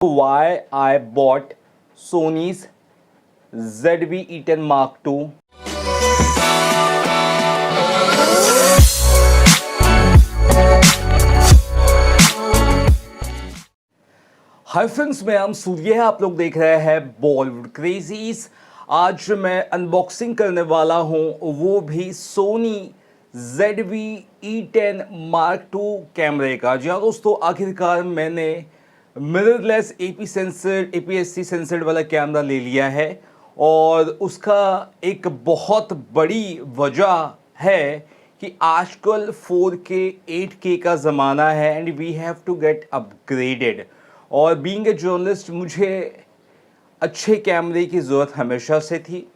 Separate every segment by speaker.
Speaker 1: Why I bought Sony's ZV-E10 Mark II. Hi friends, मैं आम सूर्य है। आप लोग देख रहे हैं बॉलीवुड क्रेजीज। आज मैं अनबॉक्सिंग करने वाला हूं, वो भी सोनी ZV-E10 Mark II कैमरे का। जी हाँ दोस्तों, आखिरकार मैंने मिररलेस APS-C सेंसर्ड वाला कैमरा ले लिया है और उसका एक बहुत बड़ी वजह है कि आजकल 4K 8K का ज़माना है and we have to get upgraded. और बीइंग ए जर्नलिस्ट मुझे अच्छे कैमरे की ज़रूरत हमेशा से थी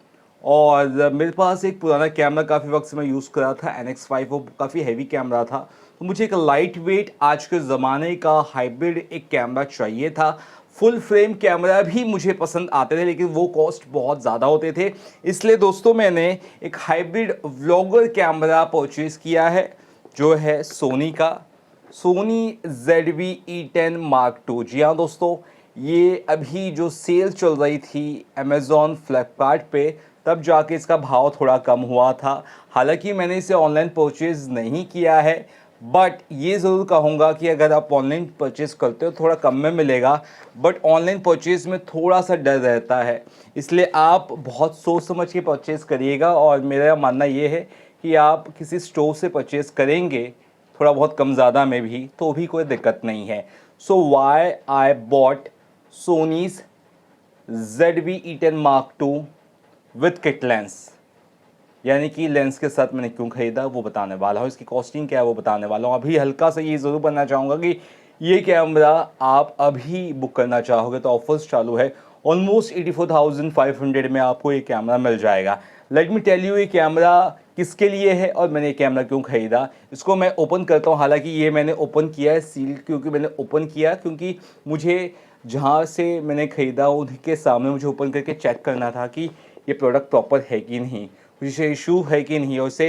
Speaker 1: और मेरे पास एक पुराना कैमरा काफ़ी वक्त से मैं यूज़ कर रहा था NX5। वो काफ़ी हैवी कैमरा था, तो मुझे एक लाइट वेट आज के ज़माने का हाइब्रिड एक कैमरा चाहिए था। फुल फ्रेम कैमरा भी मुझे पसंद आते थे, लेकिन वो कॉस्ट बहुत ज़्यादा होते थे। इसलिए दोस्तों मैंने एक हाइब्रिड व्लॉगर कैमरा परचेज़ किया है, जो है सोनी का सोनी ZV-E10 Mark II। जी हाँ दोस्तों, ये अभी जो सेल चल रही थी अमेज़ॉन फ्लिपकार्ट पे, तब जाके इसका भाव थोड़ा कम हुआ था। हालांकि मैंने इसे ऑनलाइन परचेज़ नहीं किया है, बट ये ज़रूर कहूँगा कि अगर आप ऑनलाइन परचेज़ करते हो थोड़ा कम में मिलेगा, बट ऑनलाइन परचेज़ में थोड़ा सा डर रहता है। इसलिए आप बहुत सोच समझ के परचेज़ करिएगा और मेरा मानना ये है कि आप किसी स्टोर से परचेज़ करेंगे थोड़ा बहुत कम ज़्यादा में भी, तो भी कोई दिक्कत नहीं है। So why I bought Sony's ZV-E10 Mark II with kit lens, यानी कि लेंस के साथ मैंने क्यों ख़रीदा वो बताने वाला हूँ, इसकी कॉस्टिंग क्या है वो बताने वाला हूँ। अभी हल्का सा ये ज़रूर बनना चाहूँगा कि ये कैमरा आप अभी बुक करना चाहोगे तो ऑफर्स चालू है। ऑलमोस्ट 84,500 में आपको ये कैमरा मिल जाएगा। लेट मी टेल यू ये कैमरा किसके लिए है और मैंने ये कैमरा क्यों ख़रीदा। इसको मैं ओपन करता हूँ। हालांकि ये मैंने ओपन किया है सील्ड, क्योंकि मैंने ओपन किया क्योंकि मुझे जहाँ से मैंने ख़रीदा उनके सामने मुझे ओपन करके चेक करना था कि ये प्रोडक्ट प्रॉपर है कि नहीं, कुछ इशू है कि नहीं। और इसे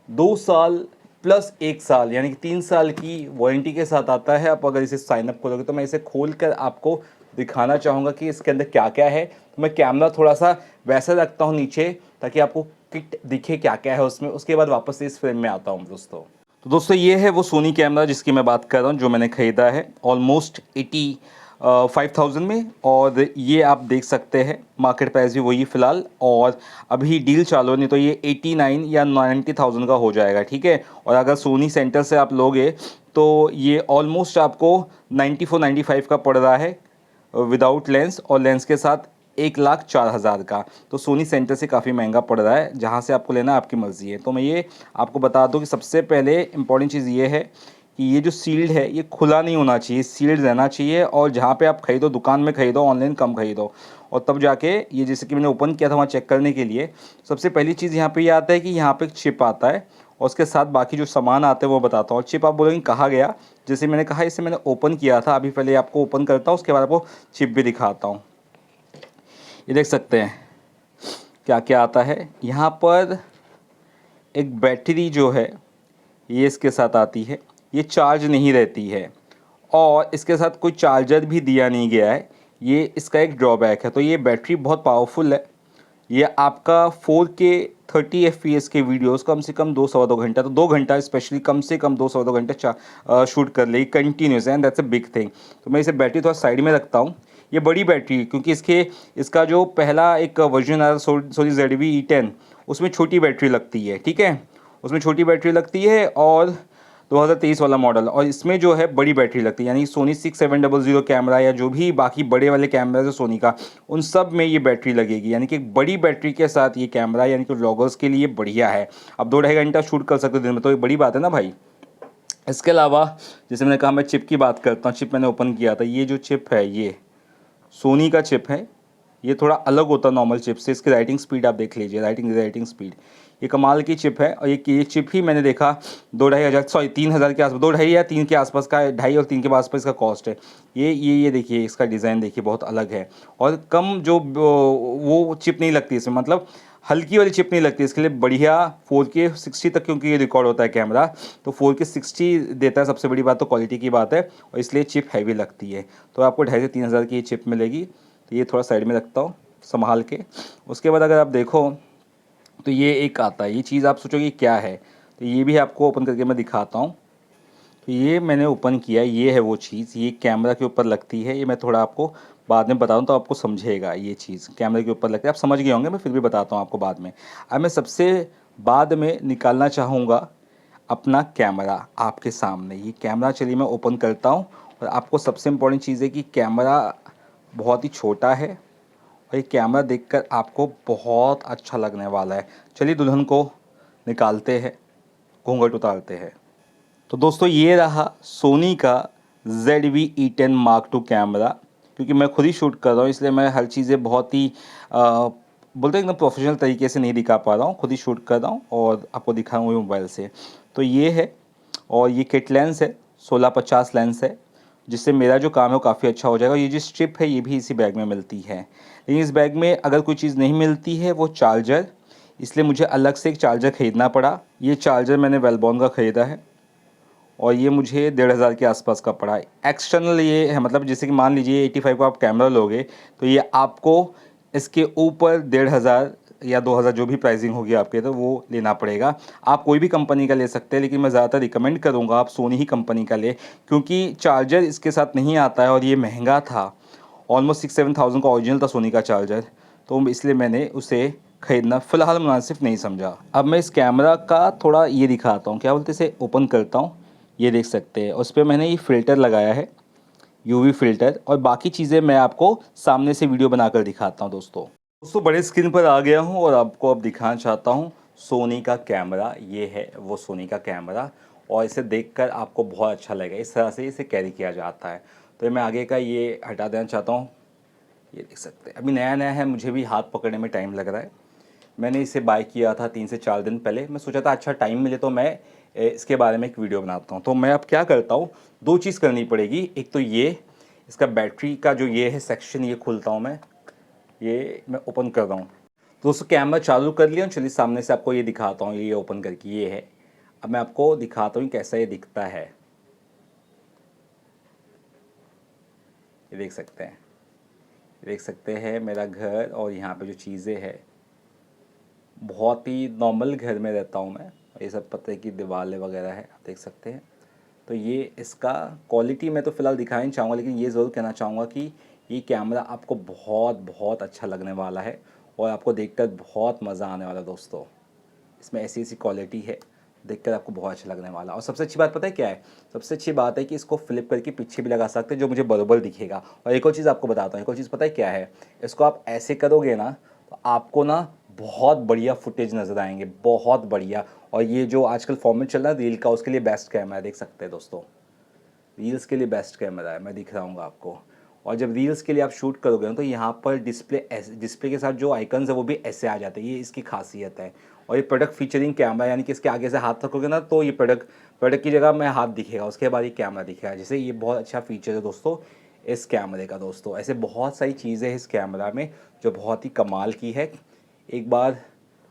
Speaker 1: 2 साल प्लस 1 साल यानी कि 3 साल की वारंटी के साथ आता है। आप अगर इसे साइन अप करोगे तो मैं इसे खोल कर आपको दिखाना चाहूँगा कि इसके अंदर क्या क्या है। तो मैं कैमरा थोड़ा सा वैसा रखता हूँ नीचे, ताकि आपको किट दिखे क्या क्या है उसमें। उसके बाद वापस से इस फ्रेम में आता हूँ दोस्तों। तो दोस्तों ये है वो सोनी कैमरा जिसकी मैं बात कर रहा हूँ, जो मैंने ख़रीदा है ऑलमोस्ट 85,000 में। और ये आप देख सकते हैं मार्केट प्राइस भी वही फ़िलहाल, और अभी डील चालू है, नहीं तो ये 89 या 90,000 का हो जाएगा, ठीक है। और अगर सोनी सेंटर से आप लोगे तो ये ऑलमोस्ट आपको 94-95 का पड़ रहा है विदाउट लेंस, और लेंस के साथ 1,04,000 का। तो सोनी सेंटर से काफ़ी महंगा पड़ रहा है। जहाँ से आपको लेना आपकी मर्ज़ी है। तो मैं ये आपको बता दूं कि सबसे पहले इम्पॉर्टेंट चीज़ ये है कि ये जो सील्ड है ये खुला नहीं होना चाहिए, सील्ड रहना चाहिए। और जहाँ पे आप खरीदो, दुकान में खरीदो, ऑनलाइन कम खरीदो। और तब जाके ये, जैसे कि मैंने ओपन किया था वहाँ चेक करने के लिए, सबसे पहली चीज़ यहाँ पे ये आता है कि यहाँ पे एक चिप आता है और उसके साथ बाकी जो सामान आते हैं वो बताता हूँ। और चिप आप बोलेंगे कहाँ गया, जैसे मैंने कहा इसे मैंने ओपन किया था अभी, पहले आपको ओपन करता हूँ उसके बाद आपको चिप भी दिखाता हूँ। ये देख सकते हैं क्या क्या आता है यहाँ पर। एक बैटरी जो है ये इसके साथ आती है, ये चार्ज नहीं रहती है, और इसके साथ कोई चार्जर भी दिया नहीं गया है। ये इसका एक ड्रॉबैक है। तो ये बैटरी बहुत पावरफुल है। ये आपका 4K 30 FPS के वीडियोस कम से कम 2 सवा 2 घंटा, तो 2 घंटा स्पेशली कम से कम 2 सवा 2 घंटे शूट कर लेगी continuous, and that's a big thing. तो मैं इसे बैटरी थोड़ा साइड में रखता हूँ। ये बड़ी बैटरी है क्योंकि इसका जो पहला एक वर्जन आया सोनी ZV-E10, उसमें छोटी बैटरी लगती है, ठीक है, उसमें छोटी बैटरी लगती है, और 2023 वाला मॉडल, और इसमें जो है बड़ी बैटरी लगती है। यानी सोनी 6700 कैमरा या जो भी बाकी बड़े वाले कैमरा है सोनी का, उन सब में ये बैटरी लगेगी। यानी कि एक बड़ी बैटरी के साथ ये कैमरा, यानी कि व्लॉगर्स के लिए बढ़िया है। अब 2-2.5 घंटा शूट कर सकते हो दिन में, तो ये बड़ी बात है ना भाई। इसके अलावा जैसे मैंने कहा, मैं चिप की बात करता हूँ। चिप मैंने ओपन किया था, ये जो चिप है ये सोनी का चिप है। ये थोड़ा अलग होता है नॉर्मल चिप से। इसकी राइटिंग स्पीड आप देख लीजिए, राइटिंग स्पीड ये कमाल की चिप है। और ये चिप ही मैंने देखा 3,000 के आसपास, 2-2.5 या 3 के आसपास का, 2.5 और 3 के आसपास इसका कॉस्ट है। ये देखिए, इसका डिज़ाइन देखिए बहुत अलग है। और कम जो वो चिप नहीं लगती इसमें, मतलब हल्की वाली चिप नहीं लगती, इसके लिए बढ़िया 4K 60 तक, क्योंकि ये रिकॉर्ड होता है कैमरा, तो 4K 60 देता है। सबसे बड़ी बात तो क्वालिटी की बात है, और इसलिए चिप हैवी लगती है। तो आपको 2,500 से 3,000 की ये चिप मिलेगी। तो ये थोड़ा साइड में रखता हूँ संभाल के। उसके बाद अगर आप देखो तो ये एक आता है, ये चीज़ आप सोचोगे क्या है, तो ये भी आपको ओपन करके मैं दिखाता हूँ। तो ये मैंने ओपन किया, ये है वो चीज़, ये कैमरा के ऊपर लगती है। ये मैं थोड़ा आपको बाद में बताऊँ तो आपको समझेगा। ये चीज़ कैमरे के ऊपर लगती है, आप समझ गए होंगे, मैं फिर भी बताता हूँ आपको बाद में। अब मैं सबसे बाद में निकालना चाहूँगा अपना कैमरा आपके सामने। ये कैमरा चलिए मैं ओपन करता हूँ। और आपको सबसे इम्पोर्टेंट चीज़ है कि कैमरा बहुत ही छोटा है, और ये कैमरा देखकर आपको बहुत अच्छा लगने वाला है। चलिए दुल्हन को निकालते हैं, घूंघट उतारते हैं। तो दोस्तों ये रहा सोनी का ZV-E10 Mark II कैमरा। क्योंकि मैं खुद ही शूट कर रहा हूँ, इसलिए मैं हर चीज़ें बहुत ही बोलते हैं एकदम प्रोफेशनल तरीके से नहीं दिखा पा रहा हूँ। खुद ही शूट कर रहा हूँ और आपको दिखाऊंगा मोबाइल से। तो ये है, और ये किट लेंस है, 16-50 लेंस है, जिससे मेरा जो काम है वो काफ़ी अच्छा हो जाएगा। ये जो स्ट्रिप है ये भी इसी बैग में मिलती है। लेकिन इस बैग में अगर कोई चीज़ नहीं मिलती है वो चार्जर, इसलिए मुझे अलग से एक चार्जर ख़रीदना पड़ा। ये चार्जर मैंने वेलबॉन का ख़रीदा है, और ये मुझे 1,500 के आसपास का पड़ा है। एक्सटर्नल ये है, मतलब जैसे कि मान लीजिए 85 का आप कैमरा लोगे तो ये आपको इसके ऊपर 1,500 या 2,000 जो भी प्राइसिंग होगी आपके, तो वो लेना पड़ेगा। आप कोई भी कंपनी का ले सकते हैं, लेकिन मैं ज़्यादातर रिकमेंड करूँगा आप सोनी ही कंपनी का ले, क्योंकि चार्जर इसके साथ नहीं आता है और ये महंगा था। ऑलमोस्ट 6-7 थाउजेंड का ओरिजिनल था सोनी का चार्जर, तो इसलिए मैंने उसे ख़रीदना फ़िलहाल मुनासिब नहीं समझा। अब मैं इस कैमरा का थोड़ा ये दिखाता हूँ, क्या बोलते हैं, इसे ओपन करता हूँ। ये देख सकते हैं, उस पर मैंने ये फ़िल्टर लगाया है, UV फ़िल्टर, और बाकी चीज़ें मैं आपको सामने से वीडियो बनाकर दिखाता हूँ। दोस्तों बड़े स्क्रीन पर आ गया हूँ और आपको अब दिखाना चाहता हूँ सोनी का कैमरा। ये है वो सोनी का कैमरा, और इसे देखकर आपको बहुत अच्छा लगेगा। इस तरह से इसे कैरी किया जाता है। तो मैं आगे का ये हटा देना चाहता हूँ। ये देख सकते हैं, अभी नया नया है, मुझे भी हाथ पकड़ने में टाइम लग रहा है। मैंने इसे बाय किया था 3 से 4 दिन पहले। मैं सोचा था अच्छा टाइम मिले तो मैं इसके बारे में एक वीडियो बनाता हूँ। तो मैं अब क्या करता हूँ, 2 चीज़ करनी पड़ेगी। एक तो ये इसका बैटरी का जो ये है सेक्शन, ये खोलता हूँ मैं ओपन कर रहा हूँ। तो दोस्तों कैमरा चालू कर लिया, चलिए सामने से आपको ये दिखाता हूँ। ये ओपन करके ये है। अब मैं आपको दिखाता हूँ कैसा ये दिखता है। ये देख सकते हैं मेरा घर, और यहाँ पे जो चीज़ें हैं, बहुत ही नॉर्मल घर में रहता हूँ मैं। ये सब पत्ते की दीवारें वगैरह है, आप देख सकते हैं। तो ये इसका क्वालिटी मैं तो फ़िलहाल दिखा नहीं चाहूँगा, लेकिन ये ज़रूर कहना चाहूँगा कि ये कैमरा आपको बहुत बहुत अच्छा लगने वाला है, और आपको देखकर बहुत मज़ा आने वाला है। दोस्तों इसमें ऐसी ऐसी क्वालिटी है, देखकर आपको बहुत अच्छा लगने वाला। और सबसे अच्छी बात पता है क्या है, सबसे अच्छी बात है कि इसको फ्लिप करके पीछे भी लगा सकते हैं, जो मुझे बरोबर दिखेगा। और एक और चीज़ आपको बताता हूँ, एक और चीज़ पता है क्या है, इसको आप ऐसे करोगे ना तो आपको ना बहुत बढ़िया फुटेज नज़र आएंगे, बहुत बढ़िया। और ये जो आजकल फॉर्मेट चल रहा है रील का, उसके लिए बेस्ट कैमरा है, देख सकते हैं दोस्तों। रील्स के लिए बेस्ट कैमरा है, मैं दिख रहा हूँ आपको। और जब रील्स के लिए आप शूट करोगे ना तो यहाँ पर डिस्प्ले के साथ जो आइकन्स है वो भी ऐसे आ जाते हैं, ये इसकी खासियत है। और ये प्रोडक्ट फीचरिंग कैमरा, यानी कि इसके आगे से हाथ रखोगे ना तो ये प्रोडक्ट की जगह में हाथ दिखेगा, उसके बाद ये कैमरा दिखेगा। जैसे ये बहुत अच्छा फीचर है दोस्तों इस कैमरे का। दोस्तों ऐसे बहुत सारी चीज़ें हैं इस कैमरा में जो बहुत ही कमाल की है। एक बार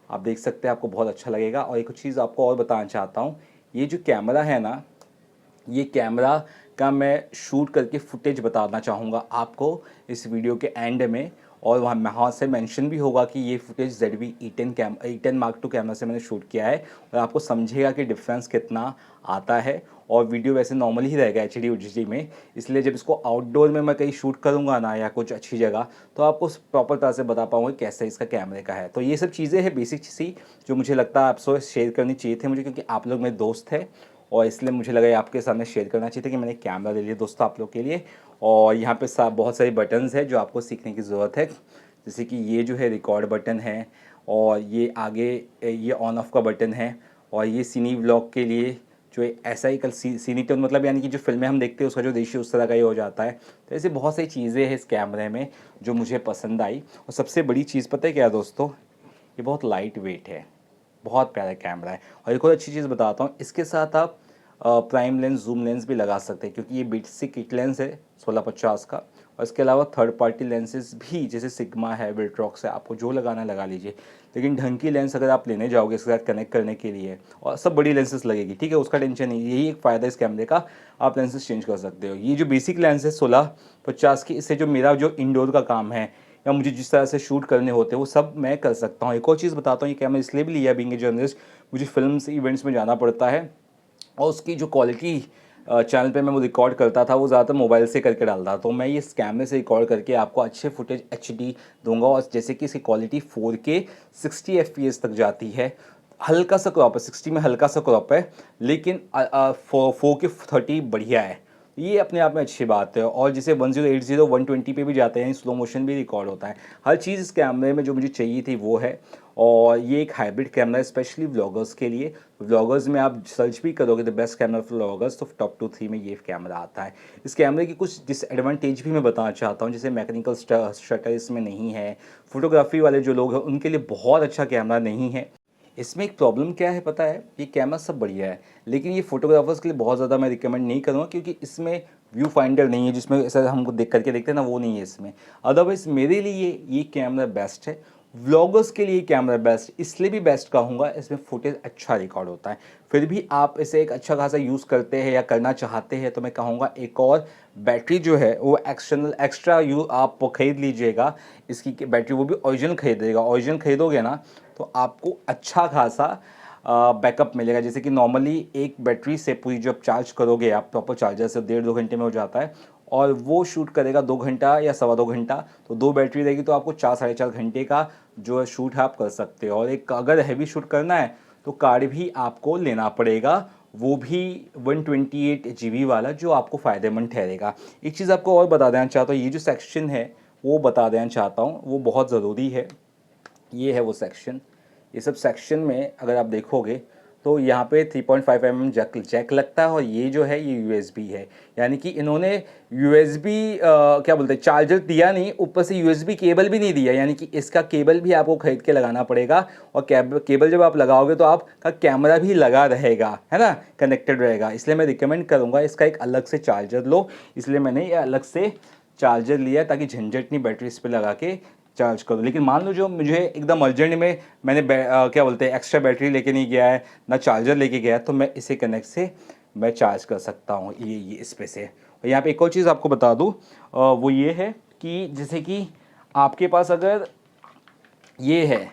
Speaker 1: आप देख सकते हैं, आपको बहुत अच्छा लगेगा। और एक चीज़ आपको और बताना चाहता हूँ, ये जो कैमरा है ना, ये कैमरा का मैं शूट करके फुटेज बताना चाहूँगा आपको इस वीडियो के एंड में। और वहाँ से मेंशन भी होगा कि ये footage ZV-E10 Mark II camera से मैंने शूट किया है, और आपको समझेगा कि डिफरेंस कितना आता है। और वीडियो वैसे नॉर्मल ही रहेगा HD में, इसलिए जब इसको आउटडोर में मैं कहीं शूट करूँगा ना या कुछ अच्छी जगह, तो आपको प्रॉपर तरह से बता पाऊँगा कैसे इसका कैमरे का है। तो ये सब चीज़ें हैं बेसिक सी, जो मुझे लगता है आपसे शेयर करनी चाहिए थी मुझे, क्योंकि आप लोग मेरे दोस्त हैं, और इसलिए मुझे लगा ये आपके सामने शेयर करना चाहिए था कि मैंने कैमरा ले लिया दोस्तों आप लोग के लिए। और यहाँ पे बहुत सारे बटन्स हैं जो आपको सीखने की ज़रूरत है, जैसे कि ये जो है रिकॉर्ड बटन है, और ये आगे ये ऑन ऑफ का बटन है, और ये सिनी व्लॉग के लिए जो ऐसा ही कल सीनी टोन, मतलब यानी कि जो फिल्में हम देखते हैं उसका जो रेशियो उस तरह का ही हो जाता है। तो ऐसे बहुत सारी चीज़ें हैं इस कैमरे में जो मुझे पसंद आई। और सबसे बड़ी चीज़ पता है क्या दोस्तों, ये बहुत लाइट वेट है, बहुत प्यारा कैमरा है। और एक और अच्छी चीज़ बताता हूँ, इसके साथ आप प्राइम लेंस, जूम लेंस भी लगा सकते हैं, क्योंकि ये बेसिक किट लेंस है 16-50 का, और इसके अलावा थर्ड पार्टी लेंसेज भी जैसे सिग्मा है, विल्ट्रॉक्स है, आपको जो लगाना है लगा लीजिए, लेकिन ढंग की लेंस अगर आप लेने जाओगे इसके साथ कनेक्ट करने के लिए, और सब बड़ी लेंसेज लगेगी, ठीक है, उसका टेंशन नहीं, यही एक फ़ायदा इस कैमरे का, आप लेंसेज चेंज कर सकते हो। ये जो बेसिक लेंस है 16-50 की, इससे जो मेरा जो इंडोर का काम है या मुझे जिस तरह से शूट करने होते हैं वो सब मैं कर सकता हूँ। एक और चीज़ बताता हूँ, ये कैमरा इसलिए भी लिया बीइंग ए जर्नलिस्ट, मुझे फिल्म्स इवेंट्स में जाना पड़ता है और उसकी जो क्वालिटी चैनल पे मैं वो रिकॉर्ड करता था वो ज़्यादातर मोबाइल से करके डालता था, तो मैं ये इस कैमरे से रिकॉर्ड करके आपको अच्छे फुटेज HD दूंगा, और जैसे कि इसकी क्वालिटी 4K 60 FPS तक जाती है। हल्का सा क्रॉप है, 60 में हल्का सा क्रॉप है, लेकिन 4K 30 बढ़िया है। ये अपने आप में अच्छी बात है। और जैसे 1080 120 पे भी जाते हैं, स्लो मोशन भी रिकॉर्ड होता है। हर चीज़ इस कैमरे में जो मुझे चाहिए थी वो है। और ये एक हाइब्रिड कैमरा है स्पेशली व्लॉगर्स के लिए। व्लॉगर्स में आप सर्च भी करोगे the best camera for vloggers तो टॉप 2-3 में ये कैमरा आता है। इस कैमरे की कुछ डिसएडवांटेज भी मैं बताना चाहता हूँ, जैसे मैकेनिकल शटर इसमें नहीं है। फोटोग्राफी वाले जो लोग हैं उनके लिए बहुत अच्छा कैमरा नहीं है। इसमें एक प्रॉब्लम क्या है पता है, ये कैमरा सब बढ़िया है, लेकिन ये फोटोग्राफर्स के लिए बहुत ज़्यादा मैं रिकमेंड नहीं करूँगा, क्योंकि इसमें व्यू फाइंडर नहीं है, जिसमें ऐसा हमको देख करके देखते हैं ना, वो नहीं है इसमें। अदरवाइज़ मेरे लिए ये कैमरा बेस्ट है। व्लॉगर्स के लिए कैमरा बेस्ट इसलिए भी बेस्ट कहूँगा, इसमें फुटेज अच्छा रिकॉर्ड होता है। फिर भी आप इसे एक अच्छा खासा यूज़ करते हैं या करना चाहते हैं तो मैं कहूँगा एक और बैटरी जो है वो एक्स्ट्रा आप खरीद लीजिएगा। इसकी बैटरी वो भी ओरिजिनल खरीदेगा, ओरिजिनल खरीदोगे ना तो आपको अच्छा खासा बैकअप मिलेगा। जैसे कि नॉर्मली एक बैटरी से पूरी जब चार्ज करोगे आप प्रॉपर चार्जर से 1.5-2 घंटे में हो जाता है, और वो शूट करेगा 2 घंटा या 2.25 घंटा, तो 2 बैटरी रहेगी तो आपको 4-4.5 घंटे का जो है शूट है आप कर सकते हो। और एक अगर हैवी शूट करना है तो कार्ड भी आपको लेना पड़ेगा, वो भी 128 GB वाला, जो आपको फ़ायदेमंद ठहरेगा। एक चीज़ आपको और बता देना चाहता हूँ, ये जो सेक्शन है वो बता देना चाहता हूँ, वो बहुत ज़रूरी है। ये है वो सेक्शन। ये सब सेक्शन में अगर आप देखोगे तो यहाँ पे 3.5 mm जैक लगता है, और ये जो है ये USB है। यानी कि इन्होंने USB क्या बोलते हैं चार्जर दिया नहीं, ऊपर से USB केबल भी नहीं दिया, यानी कि इसका केबल भी आपको खरीद के लगाना पड़ेगा। और केबल जब आप लगाओगे तो आपका कैमरा भी लगा रहेगा, है ना, कनेक्टेड रहेगा। इसलिए मैं रिकमेंड करूँगा इसका एक अलग से चार्जर लो, इसलिए मैंने ये अलग से चार्जर लिया ताकि झंझट नहीं बैटरी इस पर लगा के चार्ज करो। लेकिन मान लो जो मुझे एकदम अर्जेंट में मैंने क्या बोलते हैं एक्स्ट्रा बैटरी लेके नहीं गया है ना चार्जर लेके गया है, तो मैं इसे कनेक्ट से मैं चार्ज कर सकता हूँ ये इस पे से। और यहाँ पे एक और चीज़ आपको बता दूँ, वो ये है कि जैसे कि आपके पास अगर ये है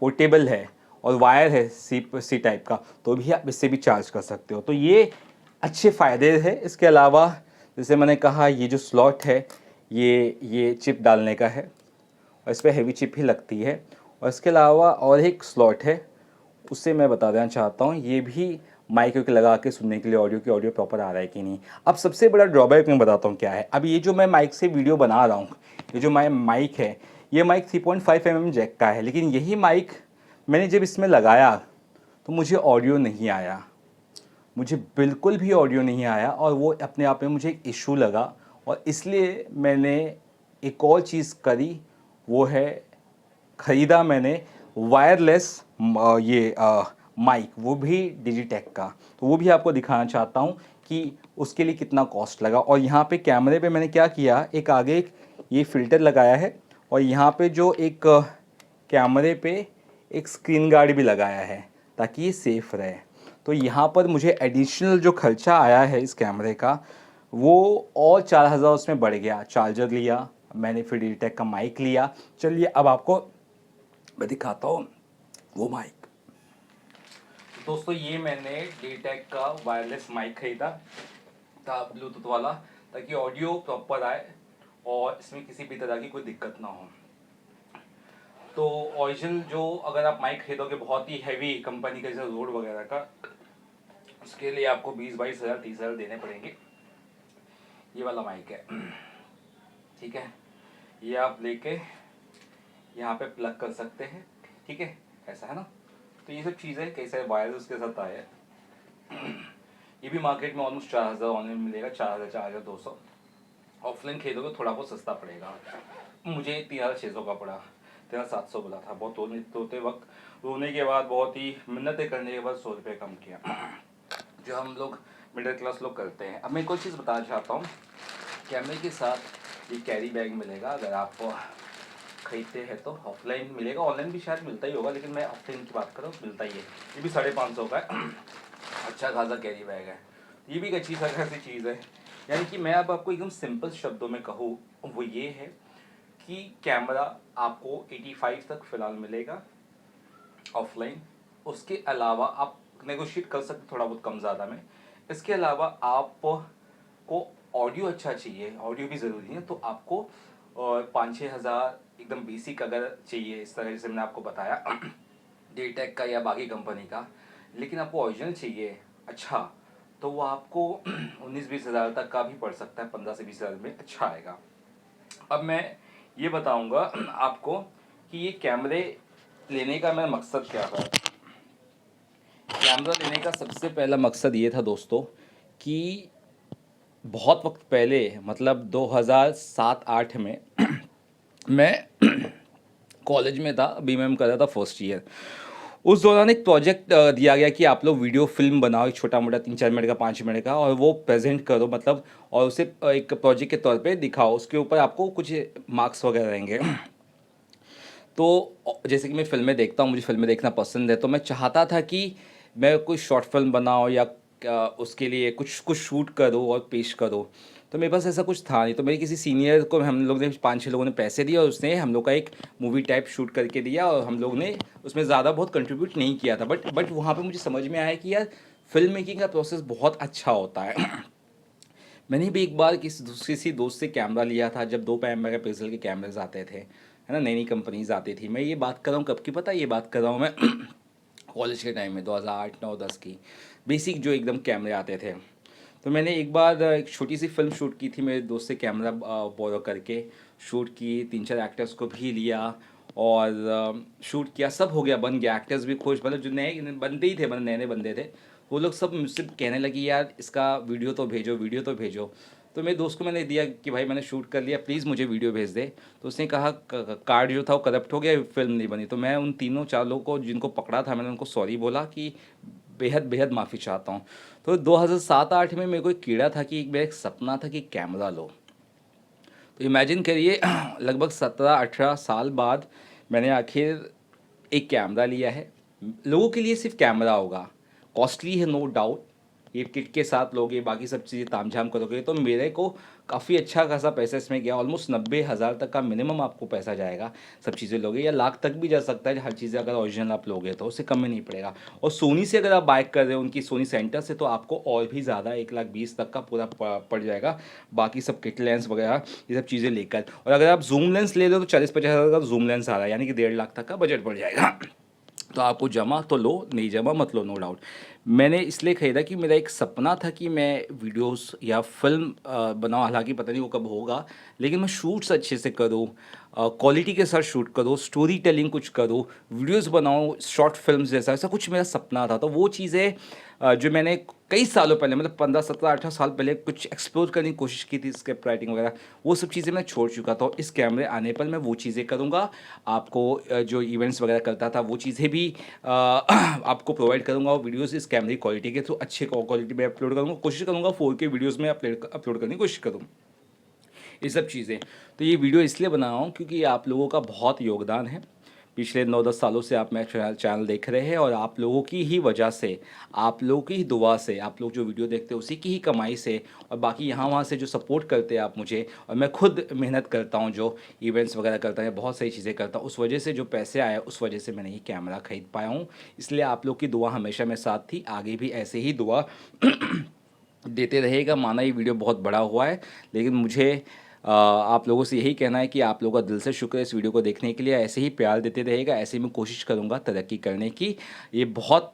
Speaker 1: पोर्टेबल है और वायर है सी टाइप का, तो भी आप इससे भी चार्ज कर सकते हो। तो ये अच्छे फ़ायदे हैं। इसके अलावा जैसे मैंने कहा ये जो स्लॉट है ये चिप डालने का है, और इस पर हैवी चिप ही लगती है। और इसके अलावा और एक स्लॉट है, उससे मैं बता देना चाहता हूँ, ये भी माइक के लगा के सुनने के लिए ऑडियो प्रॉपर आ रहा है कि नहीं। अब सबसे बड़ा ड्रॉबैक मैं बताता हूँ क्या है। अब ये जो मैं माइक से वीडियो बना रहा हूँ, ये जो माइक है, ये माइक 3.5 mm जैक का है, लेकिन यही माइक मैंने जब इसमें लगाया तो मुझे ऑडियो नहीं आया, मुझे बिल्कुल भी ऑडियो नहीं आया, और वो अपने आप में मुझे एक इशू लगा। और इसलिए मैंने एक और चीज़ करी, वो है ख़रीदा मैंने वायरलेस ये माइक, वो भी डिजिटेक का। तो वो भी आपको दिखाना चाहता हूँ कि उसके लिए कितना कॉस्ट लगा। और यहाँ पे कैमरे पे मैंने क्या किया, एक आगे एक ये फ़िल्टर लगाया है, और यहाँ पे जो एक कैमरे पे एक स्क्रीन गार्ड भी लगाया है ताकि ये सेफ़ रहे। तो यहाँ पर मुझे एडिशनल जो खर्चा आया है इस कैमरे का, वो और 4,000 उसमें बढ़ गया। चार्जर लिया मैंने, फिर डिजिटेक का माइक लिया। चलिए अब आपको मैं दिखाता हूँ वो माइक। दोस्तों ये मैंने डिजिटेक का वायरलेस माइक खरीदा था, ब्लूटूथ वाला, ताकि ऑडियो प्रॉपर आए और इसमें किसी भी तरह की कोई दिक्कत ना हो। तो ओरिजिनल जो अगर आप माइक खरीदोगे बहुत ही हैवी कंपनी का, जैसे रोड वगैरह का, उसके लिए आपको 20-22 हज़ार 30 हज़ार देने पड़ेंगे। ये वाला माइक है, ठीक है, ये आप लेके यहाँ पे प्लग कर सकते हैं, ठीक है, ऐसा है ना। तो ये सब चीज़ें कई सारे वायर्स उसके साथ आए हैं। ये भी मार्केट में ऑलमोस्ट 4,000 ऑनलाइन मिलेगा, 4,000 4,200। ऑफलाइन खरीदोगे थोड़ा बहुत सस्ता पड़ेगा। मुझे 3,600 का पड़ा, 3,700 बोला था। बहुत रोते वक्त रोने के बाद, बहुत ही मिन्नतें करने के बाद 100 रुपये कम किया, जो हम लोग मिडिल क्लास लोग करते हैं। अब मैं एक और चीज़ बताना चाहता हूँ, कैमरे के साथ ये कैरी बैग मिलेगा अगर आप खरीदते हैं तो। ऑफलाइन मिलेगा, ऑनलाइन भी शायद मिलता ही होगा, लेकिन मैं ऑफलाइन की बात कर रहा हूँ, मिलता ही है। ये भी 550 का है। अच्छा खासा कैरी बैग है। ये भी एक अच्छी खासी चीज़ है। यानी कि मैं अब आपको एकदम सिंपल शब्दों में कहूँ वो ये है कि कैमरा आपको 85 तक फ़िलहाल मिलेगा ऑफलाइन। उसके अलावा आप नेगोशिएट कर सकते थोड़ा बहुत कम ज़्यादा में। इसके अलावा आपको ऑडियो अच्छा चाहिए, ऑडियो भी ज़रूरी है, तो आपको 5-6 हज़ार एकदम बेसिक अगर चाहिए, इस तरह से मैंने आपको बताया डेटेक का या बाकी कंपनी का, लेकिन आपको ओरिजिनल चाहिए अच्छा, तो वो आपको 19-20 हज़ार तक का भी पड़ सकता है, 15 से 20 हज़ार में अच्छा आएगा। अब मैं ये बताऊंगा आपको कि ये कैमरे लेने का मेरा मकसद क्या था। कैमरा लेने का सबसे पहला मकसद ये था दोस्तों कि बहुत वक्त पहले, मतलब 2007-8 में मैं कॉलेज में था, अभी मैं कर रहा था फर्स्ट ईयर। उस दौरान एक प्रोजेक्ट दिया गया कि आप लोग वीडियो फिल्म बनाओ, एक छोटा मोटा 3-4 मिनट का, 5 मिनट का, और वो प्रेजेंट करो, मतलब, और उसे एक प्रोजेक्ट के तौर पे दिखाओ। उसके ऊपर आपको कुछ मार्क्स वगैरह रहेंगे। तो जैसे कि मैं फ़िल्में देखता हूँ, मुझे फ़िल्में देखना पसंद है, तो मैं चाहता था कि मैं कोई शॉर्ट फिल्म बनाऊँ या उसके लिए कुछ कुछ शूट करूँ और पेश करूँ। तो मेरे पास ऐसा कुछ था नहीं, तो मेरे किसी सीनियर को हम लोग ने 5-6 लोगों ने पैसे दिए और उसने हम लोग का एक मूवी टाइप शूट करके दिया, और हम लोग ने उसमें ज़्यादा बहुत कंट्रीब्यूट नहीं किया था। बट वहाँ पे मुझे समझ में आया कि यार फ़िल्म मेकिंग का प्रोसेस बहुत अच्छा होता है। मैंने भी एक बार किसी दोस्त से कैमरा लिया था, जब 2 मेगापिक्सल के कैमराज आते थे, है ना, नई नई कंपनीज आती थी। मैं ये बात कर रहा हूँ कब की पता है, ये बात कर रहा हूँ मैं कॉलेज के टाइम में, 2008-9-10 की, बेसिक जो एकदम कैमरे आते थे। तो मैंने एक बार एक छोटी सी फिल्म शूट की थी, मेरे दोस्त से कैमरा बोरो करके शूट की, 3-4 एक्टर्स को भी लिया और शूट किया, सब हो गया, बन गया, एक्टर्स भी खुश, मतलब जो नए बनते ही थे, मतलब नए नए बंदे थे, वो लोग सब मुझसे कहने लगे यार इसका वीडियो तो भेजो, वीडियो तो भेजो। तो मेरे दोस्त को मैंने दिया कि भाई मैंने शूट कर लिया, प्लीज़ मुझे वीडियो भेज दे। तो उसने कहा कार्ड जो था वो करप्ट हो गया, फिल्म नहीं बनी। तो मैं उन 3-4 लोगों को जिनको पकड़ा था, मैंने उनको सॉरी बोला कि बेहद बेहद माफ़ी चाहता हूँ। तो 2007-8 में मेरे को एक कीड़ा था कि मेरा एक सपना था कि कैमरा लो। तो इमेजिन करिए लगभग 17-18 साल बाद मैंने आखिर एक कैमरा लिया है। लोगों के लिए सिर्फ कैमरा होगा, कॉस्टली है नो डाउट, ये किट के साथ लोगे, बाकी सब चीज़ें तामझाम करोगे, तो मेरे को काफ़ी अच्छा खासा पैसा इसमें गया, ऑलमोस्ट 90,000 तक का मिनिमम आपको पैसा जाएगा। सब चीज़ें लोगे या लाख तक भी जा सकता है, हर चीज़ें अगर ओरिजिनल आप लोगे तो उससे कम में नहीं पड़ेगा। और सोनी से अगर आप बाइक कर रहे हो, उनकी सोनी सेंटर से, तो आपको और भी ज़्यादा 1,20,000 तक का पूरा पड़ जाएगा, बाकी सब किट लेंस वगैरह ये सब चीज़ें लेकर। और अगर आप जूम लेंस ले रहे हो तो 40-50 हज़ार का जूम लेंस आ रहा है, यानी कि 1.5 लाख तक का बजट पड़ जाएगा। तो आपको जमा तो लो, नहीं जमा मत लो, नो डाउट। मैंने इसलिए ख़रीदा कि मेरा एक सपना था कि मैं वीडियोस या फिल्म बनाऊँ, हालांकि पता नहीं वो कब होगा, लेकिन मैं शूट्स अच्छे से करूँ, क्वालिटी के साथ शूट करूँ, स्टोरी टेलिंग कुछ करूँ, वीडियोस बनाऊँ शॉर्ट फिल्म्स जैसा, ऐसा कुछ मेरा सपना था। तो वो चीज़ें जो मैंने कई सालों पहले, मतलब 15-17-18 साल पहले कुछ एक्सप्लोर करने की कोशिश की थी, स्क्रिप्ट राइटिंग वगैरह, वो सब चीज़ें मैं छोड़ चुका था। इस कैमरे आने पर मैं वो चीज़ें करूँगा। आपको जो इवेंट्स वगैरह करता था वो चीज़ें भी आपको प्रोवाइड करूँगा, और वीडियोज़ इस कैमरे क्वालिटी के थ्रू अच्छे क्वालिटी में अपलोड करूँगा, कोशिश करूँगा 4K वीडियोज़ में अपलोड करने की कोशिश करूँ, ये सब चीज़ें। तो ये वीडियो इसलिए बना रहा हूँ क्योंकि आप लोगों का बहुत योगदान है। पिछले 9-10 सालों से आप मेरा चैनल देख रहे हैं, और आप लोगों की ही वजह से, आप लोगों की ही दुआ से, आप लोग जो वीडियो देखते हैं उसी की ही कमाई से, और बाकी यहाँ वहाँ से जो सपोर्ट करते हैं आप मुझे, और मैं खुद मेहनत करता हूँ, जो इवेंट्स वगैरह करता है, बहुत सारी चीज़ें करता हूँ, उस वजह से जो पैसे आए, उस वजह से मैंने ये कैमरा खरीद पाया हूँ। इसलिए आप लोग की दुआ हमेशा मेरे साथ थी, आगे भी ऐसे ही दुआ देते रहेगा। माना ये वीडियो बहुत बड़ा हुआ है, लेकिन मुझे आप लोगों से यही कहना है कि आप लोगों का दिल से शुक्र है इस वीडियो को देखने के लिए। ऐसे ही प्यार देते रहेगा, ऐसे ही मैं कोशिश करूँगा तरक्की करने की। ये बहुत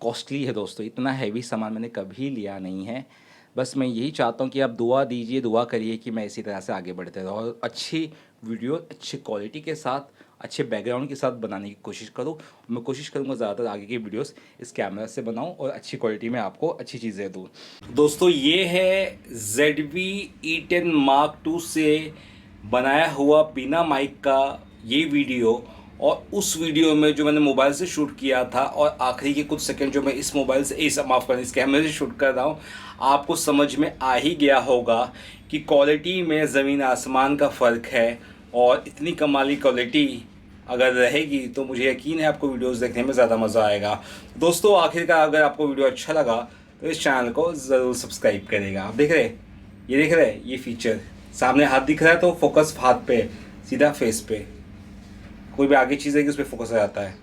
Speaker 1: कॉस्टली है दोस्तों, इतना हैवी सामान मैंने कभी लिया नहीं है। बस मैं यही चाहता हूँ कि आप दुआ दीजिए, दुआ करिए कि मैं इसी तरह से आगे बढ़ते रहूँ, और अच्छी वीडियो अच्छी क्वालिटी के साथ, अच्छे बैकग्राउंड के साथ बनाने की कोशिश करूँ। मैं कोशिश करूँगा ज़्यादातर आगे की वीडियोस इस कैमरा से बनाऊँ और अच्छी क्वालिटी में आपको अच्छी चीज़ें दूँ। दोस्तों ये है ZV-E10 Mark II से बनाया हुआ बिना माइक का ये वीडियो, और उस वीडियो में जो मैंने मोबाइल से शूट किया था और आखिरी के कुछ सेकंड जो मैं इस मोबाइल से इस माफ़ करना इस कैमरे से शूट कर रहा हूँ, आपको समझ में आ ही गया होगा कि क्वालिटी में ज़मीन आसमान का फ़र्क है। और इतनी कमाली क्वालिटी अगर रहेगी तो मुझे यकीन है आपको वीडियोस देखने में ज़्यादा मज़ा आएगा। दोस्तों, आखिरकार अगर आपको वीडियो अच्छा लगा तो इस चैनल को ज़रूर सब्सक्राइब करेगा। आप देख रहे हैं, ये देख रहे हैं, ये फीचर सामने हाथ दिख रहा है तो फोकस हाथ पे, सीधा फेस पे, कोई भी आगे चीज़ है कि उस पर फोकस आ जाता है।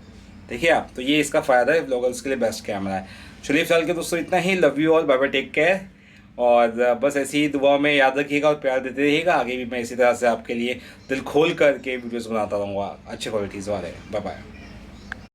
Speaker 1: देखिए आप, तो ये इसका फ़ायदा है, ब्लॉगर्स के लिए बेस्ट कैमरा है। चलिए फिलहाल के दोस्तों इतना ही। Love you all, bye bye, take care. और बस ऐसी ही दुआ में याद रखिएगा और प्यार देते रहिएगा। आगे भी मैं इसी तरह से आपके लिए दिल खोल करके वीडियोस बनाता रहूँगा, अच्छे क्वालिटीज़ वाले। Bye bye.